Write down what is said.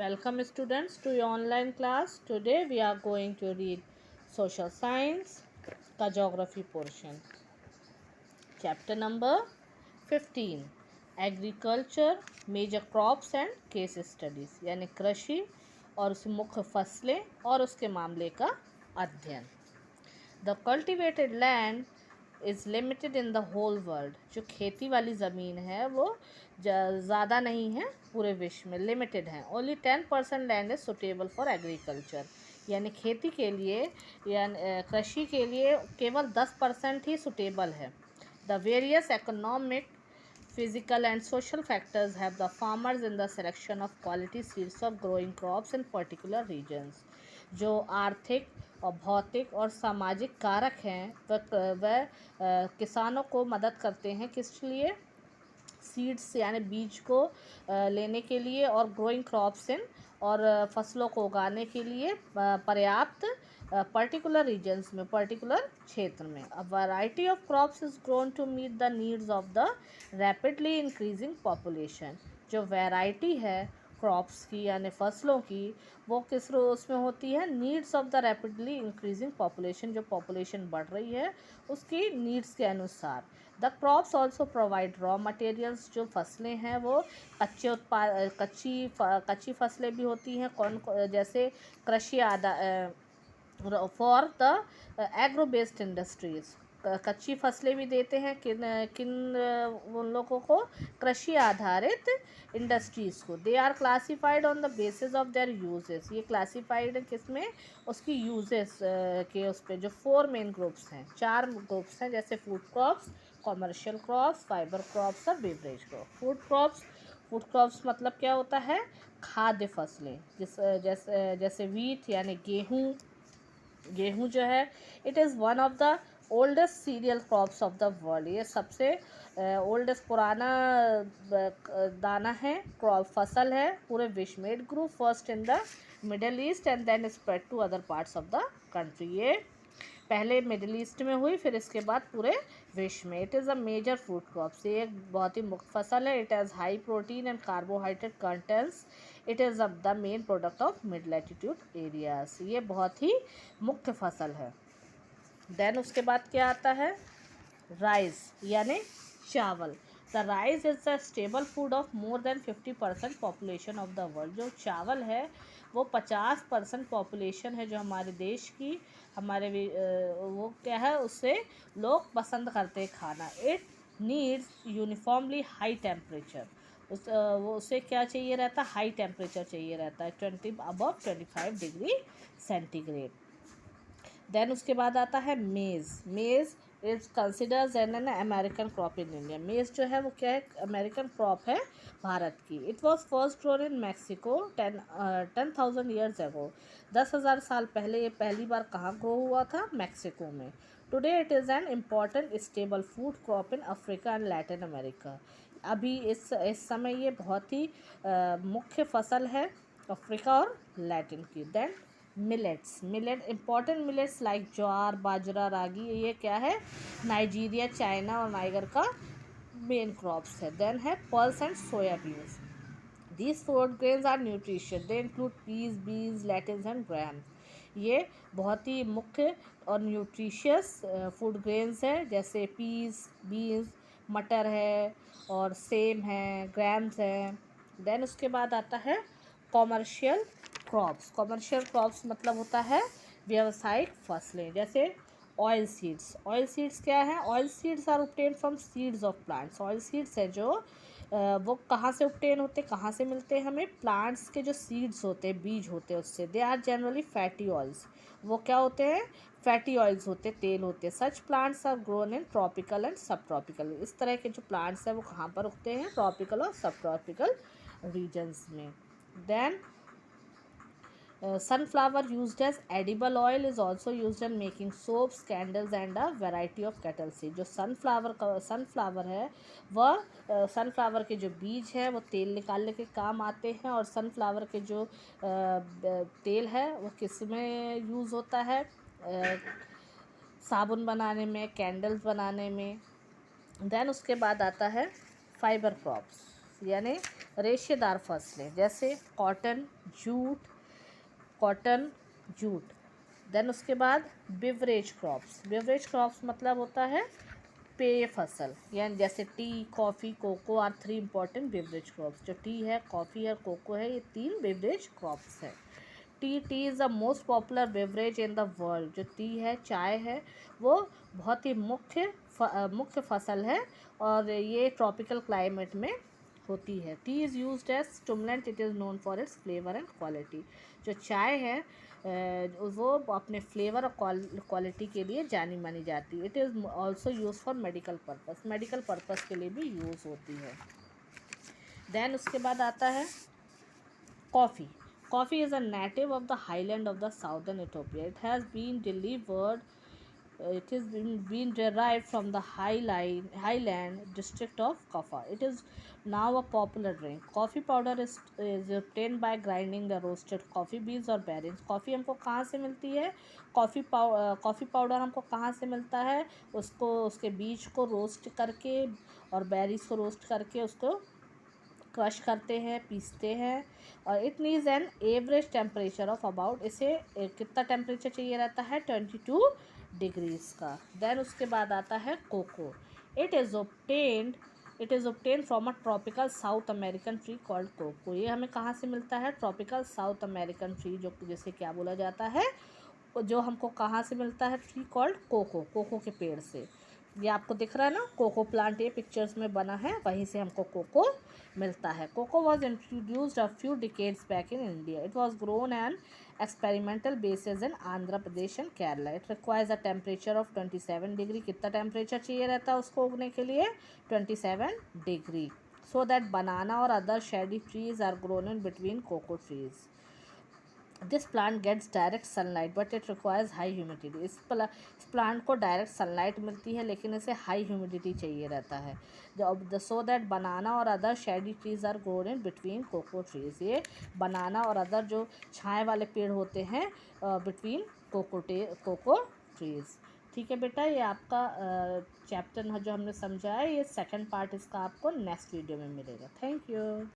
Welcome students to your online class. Today we are going to read social science का geography portion. Chapter number 15 Agriculture, major crops and case studies यानी कृषि और उसकी मुख्य फसलें और उसके मामले का अध्ययन. The cultivated land is limited in the whole world. जो खेती वाली ज़मीन है वो ज़्यादा नहीं है पूरे विश्व में, लिमिटेड है. Only 10% land is suitable for agriculture. यानी खेती के लिए या कृषि के लिए केवल 10% ही सुटेबल है. The various economic physical and social factors have the farmers in the selection of quality seeds of growing crops in particular regions. जो आर्थिक और भौतिक और सामाजिक कारक हैं वह किसानों को मदद करते हैं किस लिए, सीड्स यानी बीज को लेने के लिए और ग्रोइंग क्रॉप्स इन और फसलों को उगाने के लिए पर्याप्त पर्टिकुलर रीजन्स में, पर्टिकुलर क्षेत्र में. A variety of crops is grown to meet the needs of the rapidly increasing population. जो वैरायटी है क्रॉप्स की यानी फसलों की वो किस उसमें होती है, needs of the rapidly increasing population. जो पॉपुलेशन बढ़ रही है उसकी नीड्स के अनुसार. The crops also provide raw materials. जो फसलें हैं वो कच्ची फसलें भी होती हैं, जैसे कृषि for the agro based industries. कच्ची फसलें भी देते हैं किन उन लोगों को, कृषि आधारित इंडस्ट्रीज़ को. They are classified on the basis of their uses. ये क्लासीफाइड किस में, उसकी यूजेस के उस पर. जो 4 मेन ग्रुप्स हैं, 4 ग्रुप्स हैं, जैसे food crops, commercial crops, fibre crops और बेवरेज क्रॉप. फूड क्रॉप्स मतलब क्या होता है, खाद्य फसलें. जैसे वीट यानी गेहूँ जो है, it is one of the oldest cereal crops of the world. ये सबसे ओल्डेस्ट पुराना दाना है, क्रॉप फसल है पूरे विश्व में. It grew first in the middle east and then spread to other parts of the country. ये पहले मिडिल ईस्ट में हुई, फिर इसके बाद पूरे विश्व में. It is a major food crops. ये एक बहुत ही मुख्य फसल है. It has high protein and carbohydrate contents. It is the main product of mid latitude areas. ये बहुत ही मुख्य फसल है. देन उसके बाद क्या आता है, राइस यानी चावल. The rice is the stable food of more than 50% population of the world. जो चावल है वो 50% पॉपुलेशन है जो हमारे देश की, वो क्या है, उससे लोग पसंद करते हैं खाना. It needs uniformly high temperature. उसे क्या चाहिए रहता है, हाई टेम्परेचर चाहिए रहता है, 20 above 25 डिग्री सेंटीग्रेड. देन उसके बाद आता है मेज़ is considers an American crop in India. मेज़ जो है वो क्या है, अमेरिकन क्रॉप है भारत की. It was first grown in Mexico 10,000 years ago. 10,000 साल पहले ये पहली बार कहाँ ग्रो हुआ था, मैक्सिको में. Today it is an important stable food crop in Africa and Latin America. अभी इस समय ये बहुत ही मुख्य फसल है अफ्रीका और लैटिन की. Then millet important millets like jowar, bajra, ragi, ये क्या है, नाइजीरिया, चाइना और नाइगर का मेन क्रॉप्स है. देन है pulse and soybeans. These food grains are nutritious. They include peas, beans, lentils and gram. ये बहुत ही मुख्य और न्यूट्रिशियस फूड ग्रेन्स है, जैसे पीस, बीन्स, मटर है और सेम है, ग्राम्स हैं. देन उसके बाद आता है कॉमर्शियल क्रॉप्स मतलब होता है व्यावसायिक फसलें, जैसे ऑयल सीड्स क्या है, oil seeds are obtain from seeds of plants. Oil seeds है जो वो कहाँ से ऑब्टेन होते हैं, कहाँ से मिलते हैं हमें, प्लांट्स के जो सीड्स होते हैं, बीज होते हैं उससे. They are generally fatty oils. वो क्या होते हैं, फैटी ऑयल्स होते हैं, तेल होते हैं. Such plants are grown in tropical and subtropical. इस तरह के जो प्लांट्स हैं वो कहाँ पर उगते हैं, ट्रॉपिकल और सब ट्रॉपिकल रीजन्स में. Then sunflower used as edible oil is also used in making soaps, candles and a variety of cattle seed. जो सनफ्लावर है वह सनफ्लावर के जो बीज है वो तेल निकालने के काम आते हैं. और सनफ्लावर के जो तेल है वो किस में यूज़ होता है, साबुन बनाने में, कैंडल्स बनाने में. देन उसके बाद आता है फाइबर क्रॉप्स. यानी रेशेदार फसलें, जैसे कॉटन, जूट। देन उसके बाद बिवरेज क्रॉप्स मतलब होता है पेय फसल, यानी जैसे tea, coffee, cocoa are 3 important beverage crops. जो टी है, कॉफ़ी और कोको है, ये 3 बेवरेज क्रॉप्स है। Tea is the most popular beverage in the world. जो टी है, चाय है, वो बहुत ही मुख्य फसल है और ये ट्रॉपिकल क्लाइमेट में होती है। Tea is used as stimulant, it is known for its flavour and quality. जो चाय है वो अपने फ्लेवर और क्वालिटी के लिए जानी मानी जाती है। It is also use for medical purpose के लिए भी यूज़ होती है। देन उसके बाद आता है coffee is a native of the highland of the southern Ethiopia. It is been derived from the highland district of Kaffa. It is now a popular drink. Coffee powder is obtained by grinding the roasted coffee beans or berries. Coffee हमको कहाँ से मिलती है? Coffee powder हमको कहाँ से मिलता है? उसके बीज को रोस्ट करके और बेरीज को रोस्ट करके उसको क्रश करते हैं, पीसते हैं। और it needs an average temperature of about, इसे कितना टेम्परेचर चाहिए रहता है? 22 डिग्रीज़ का। देन उसके बाद आता है cocoa. It is obtained from a tropical South American tree called cocoa. ये हमें कहाँ से मिलता है? ट्रॉपिकल साउथ अमेरिकन ट्री, जो जिसे क्या बोला जाता है, जो हमको कहाँ से मिलता है? ट्री कॉल्ड कोको के पेड़ से। ये आपको दिख रहा है ना, कोको प्लांट, ये पिक्चर्स में बना है, वहीं से हमको कोको मिलता है। Cocoa was introduced a few decades back in India. It was grown an experimental basis in Andhra Pradesh and Kerala. It requires a temperature of 27 degree. कितना टेम्परेचर चाहिए रहता है उसको उगने के लिए? 27 डिग्री। सो दैट बनाना और other shady trees are grown in between cocoa trees. This plant gets direct sunlight but it requires high humidity. इस प्लांट को डायरेक्ट सनलाइट मिलती है, लेकिन इसे हाई ह्यूमिडिटी चाहिए रहता है। सो दैट बनाना और other shady trees are grown in between cocoa trees. ये बनाना और अदर जो छाए वाले पेड़ होते हैं बिटवीन कोको ट्रीज। ठीक है बेटा, ये आपका चैप्टर जो हमने समझा है, ये सेकंड पार्ट इसका आपको नेक्स्ट वीडियो में मिलेगा। Thank you.